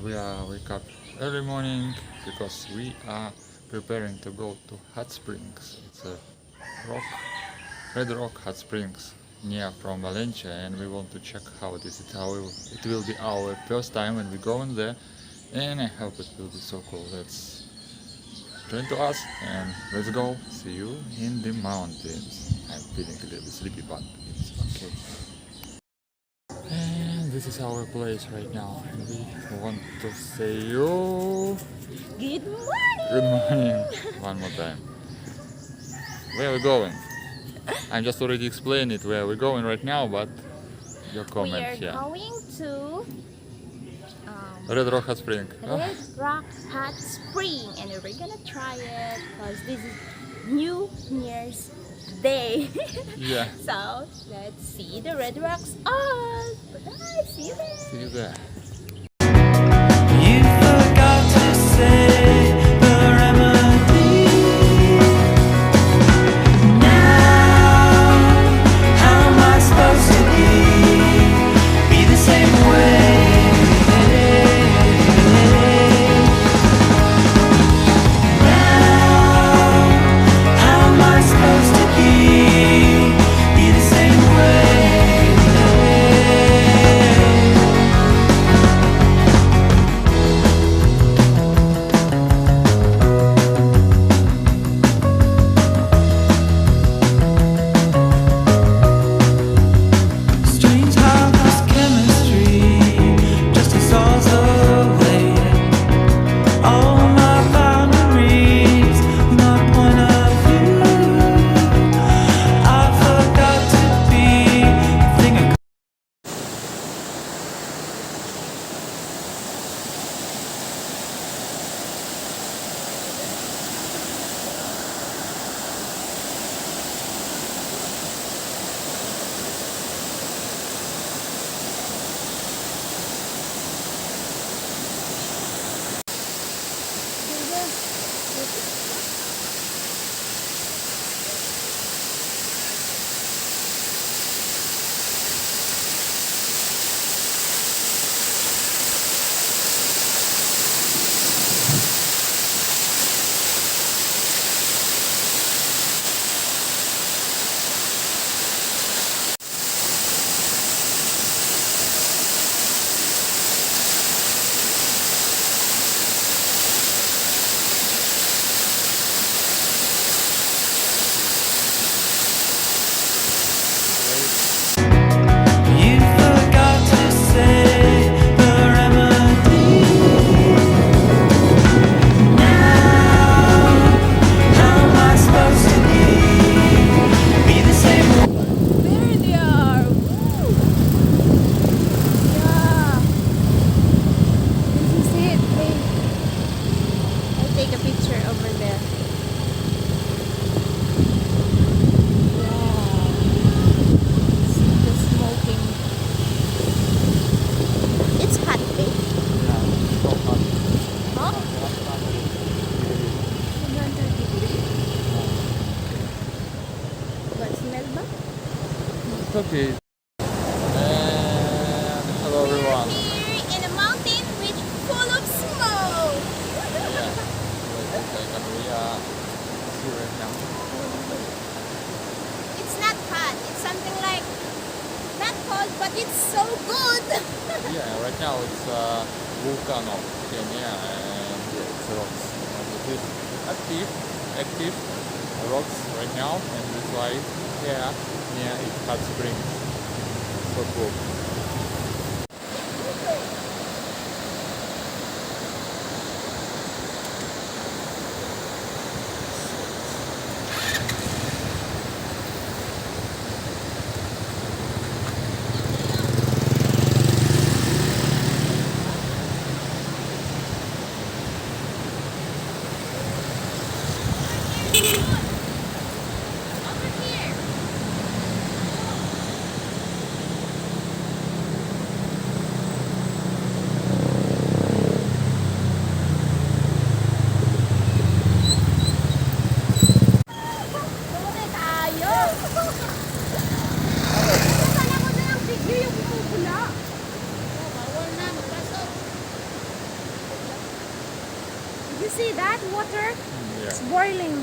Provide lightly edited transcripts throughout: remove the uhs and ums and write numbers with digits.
and we are wake up early morning because we are preparing to go to hot springs. It's a rock, red rock hot springs near from Valencia, and we want to check how it is. It will be our first time when we go in there, and I hope it will be so cool. Let's join to us and let's go. See you in the mountains. I'm feeling a little bit sleepy, but it's okay. And this is our place right now. And we want to say you Good morning! good morning one more time. Where are we going? I just already explained it where we're going right now, but your We comment are here. going to Red Rock Hot Spring. Red Rock Hot Spring, and we're gonna try it because this is New Year's Day. Yeah. So let's see the Red Rocks on. Bye, see you there. See you there. You forgot to say the remedy. Now, how am I supposed to be the same way? Now, how am I supposed to be the same way? Strange how this chemistry just dissolves away. All my boundaries, my point of view. I forgot to be a thing of You forgot to say the remedy. Now, how am I supposed to be the same way? There they are. Woo! Yeah. This is it. Wait. I'll take a picture over there. Wow. See the smoking. It's hot, babe. Yeah, so hot. Huh? 100 degrees. But smell ba? It's okay. And hello everyone. We're here in a mountain which full of smoke. Yeah. Wait a second, we are here right now. It's not hot. It's something like not cold, but it's so good. Yeah, right now it's Volcano, Kenya, and yeah, it's rocks. And it is active rocks right now, and that's why here near it hot springs. So cool. Over here. You see that water? Yeah. It's boiling.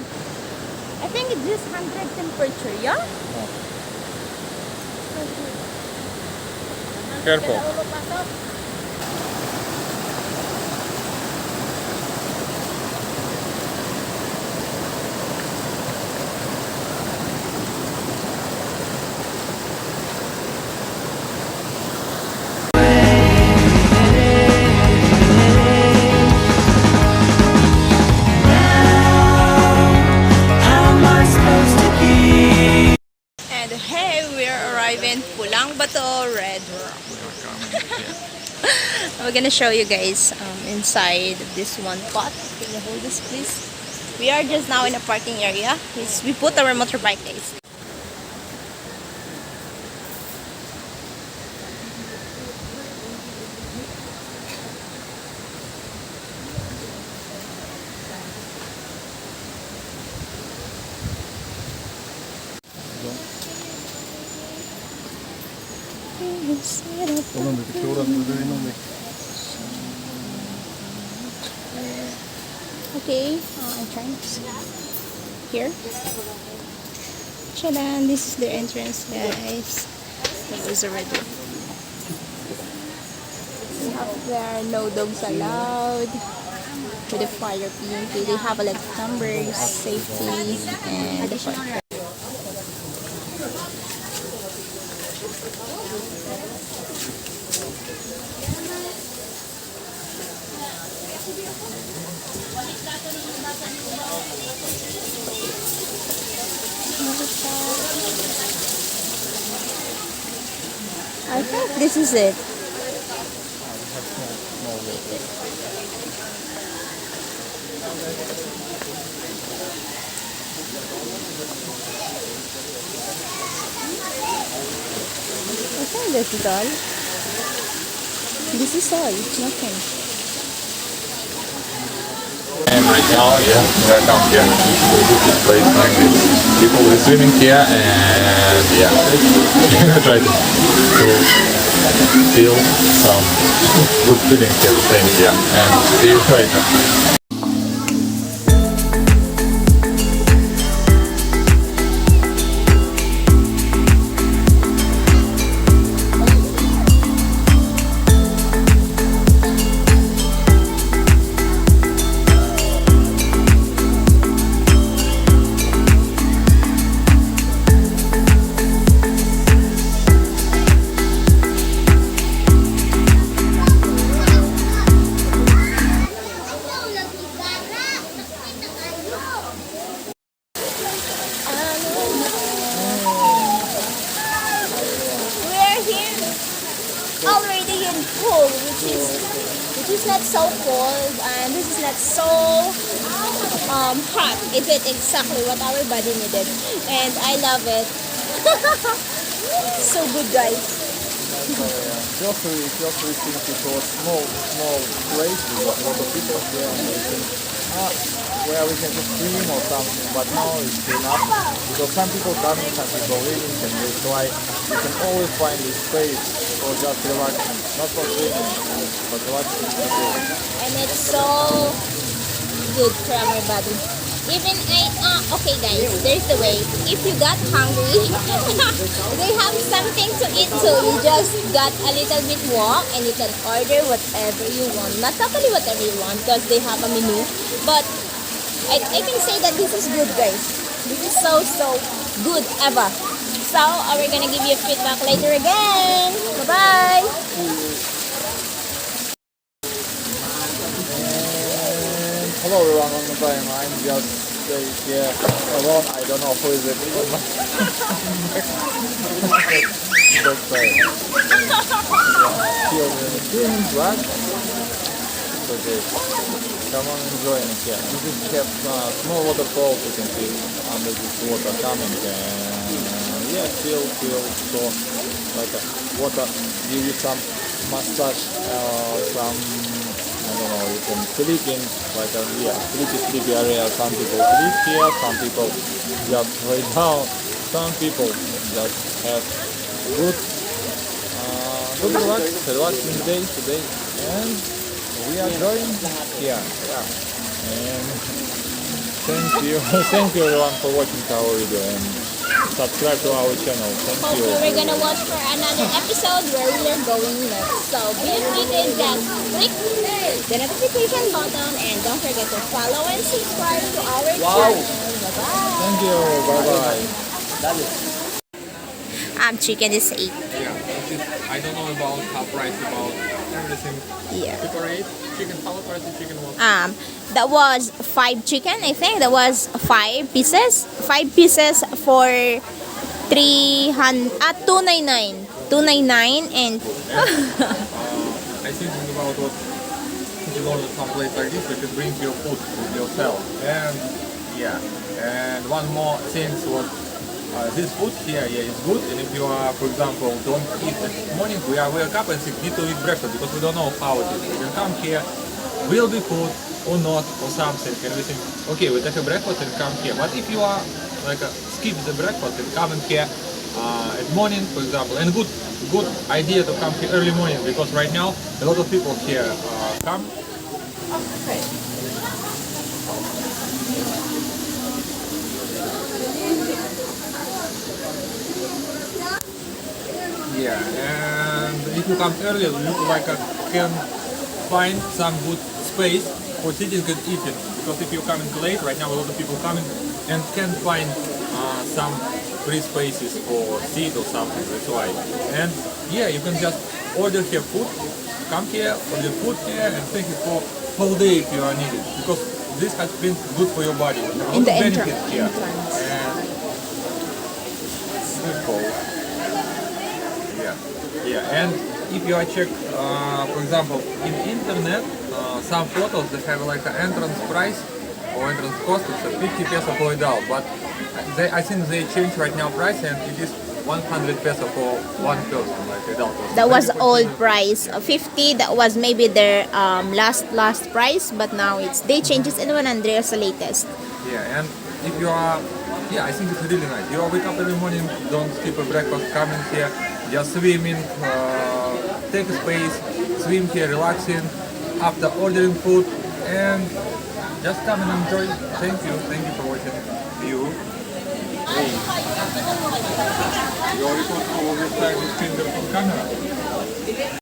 I think it's just 100 temperature, yeah? Oh, So good. careful. How am I supposed to be? And hey, we're arriving Pulang Bato, Red Rock. We are coming here. We're gonna show you guys inside this one pot. Can you hold this, please? We are just now in a parking area. We put our motorbike, guys. Okay, I'm trying to see. Here. Chadan, this is the entrance, guys. That was already. There are no dogs allowed. With the fire PMP, they have a lot of numbers, safety, and the fire. I think this is it. I think this is all. This is all. It's nothing. And right now, yeah, we are down here. This place like this. People are swimming here, and yeah, we're gonna try to feel some good feelings here, staying here, and see you later. We're here already in pool, which is not so cold, and this is not so hot. It did exactly what our body needed, and I love it. So good, guys. Feel free think it was small place with a lot of people here and we think, where we can just swim or something, but now it's enough because some people coming, some people leaving, and that's why you can always find this space for just relaxing, not for swimming, but relaxing. And it's so good for our body. Even okay guys, there's the way. If you got hungry, they have something to eat too. You just got a little bit walk and you can order whatever you want. Not totally whatever you want because they have a menu. But I can say that this is good, guys. This is so good ever. So we're gonna give you feedback later again. Bye-bye. Hello everyone, one more time. I'm just here alone. I don't know who is it. That's right. Here we're in the swimming, but it's okay. Come on, enjoy it here. This is have small waterfalls you can see under this water coming, and yeah, feel so like water give you some massage, some. I don't know, you can sleep in like a sleepy area. Some people sleep here, some people just lay down, some people just have good relaxing day today, and we are going here. Yeah. And thank you, thank you everyone for watching our video and subscribe to our channel. Thank you. Hopefully we're gonna watch for another episode where we are going next. So be free to just click the notification button and don't forget to follow and subscribe to our channel. Bye-bye. Thank you. Bye bye. Chicken is 8. Yeah, I don't know about how price about everything. Yeah. Separate chicken, how price the chicken was? That was 5 chicken, I think. That was 5 pieces. 5 pieces for 299. 299 and I think about what if you go to some place like this, you can bring your food with yourself. And yeah, and one more thing, what this food here, yeah, is good. And if you are, for example, don't eat at morning, we wake up and think, need to eat breakfast because we don't know how it is. You can come here, will be food or not or something, and we think, okay, we take a breakfast and come here. But if you are like skip the breakfast and come in here at morning, for example, and good idea to come here early morning because right now a lot of people here come. Yeah, and if you come early, you can find some good space for sitting and eating. Because if you come in late, right now a lot of people coming and can't find some free spaces for seat or something. That's why. And yeah, you can just order here food, come here, order food here, and take it for whole day if you are needed. Because this has been good for your body. A lot in the of benefits here. entrance. And simple. Yeah, and if you are check, for example, in internet, some photos they have like an entrance price or entrance cost. It's a 50 peso per adult, but I think they change right now price and it is 100 peso for one person, like adult. That was old price. 50. That was maybe their last price, but now they changed it in 100 is the latest. Yeah, and if you are, yeah, I think it's really nice. You wake up every morning, don't skip a breakfast, come in here, just swimming, take a space, swim here, relaxing, after ordering food, and just come and enjoy. Thank you for watching. You. Hey. You already got all this time with finger from camera.